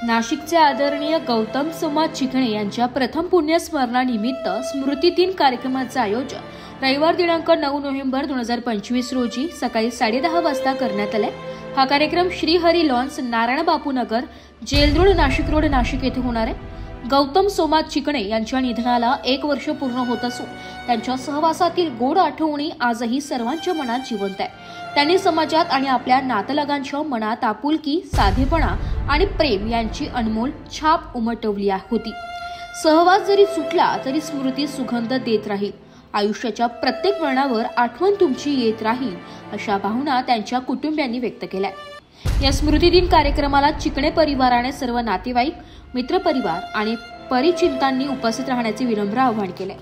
नाशिकचे आदरणीय गौतम सोमा चिकणे यांच्या प्रथम पुण्यस्मरणानिमित्त स्मृती दिन कार्यक्रमाचे आयोजन रविवार दिनांक 9 नोव्हेंबर 2025 रोजी सकाळी 10:30 वाजता करण्यात आले। हा कार्यक्रम Shri Hari lawns, Narayan Bapu Nagar, Jail Road, Nashik road, Nashik येथे होणार आहे। गौतम सोमा चिकणे यांच्या निधनाला 1 वर्ष पूर्ण होत असून त्यांच्या सहवासातील गोड आठवणी आजही सर्वांच्या मनात जिवंत आहे। त्यांनी समाजात आणि आपल्या नातलगांच्या मनात आपुलकी, साधेपणा आणि प्रेम यांची अनमोल छाप उमटवली होती। सहवास जरी सुटला तरी स्मृती सुगंध देत राहील। आयुष्याच्या प्रत्येक वळणावर आठवण तुमची येत राहील, अशा भावना त्यांच्या कुटुंबियांनी व्यक्त केल्या। या स्मृती दिन कार्यक्रमाला चिकणे परिवाराने सर्व नातेवाईक, मित्रपरिवार आणि परिचितांनी उपस्थित राहण्याचे विनम्र आवाहन केले।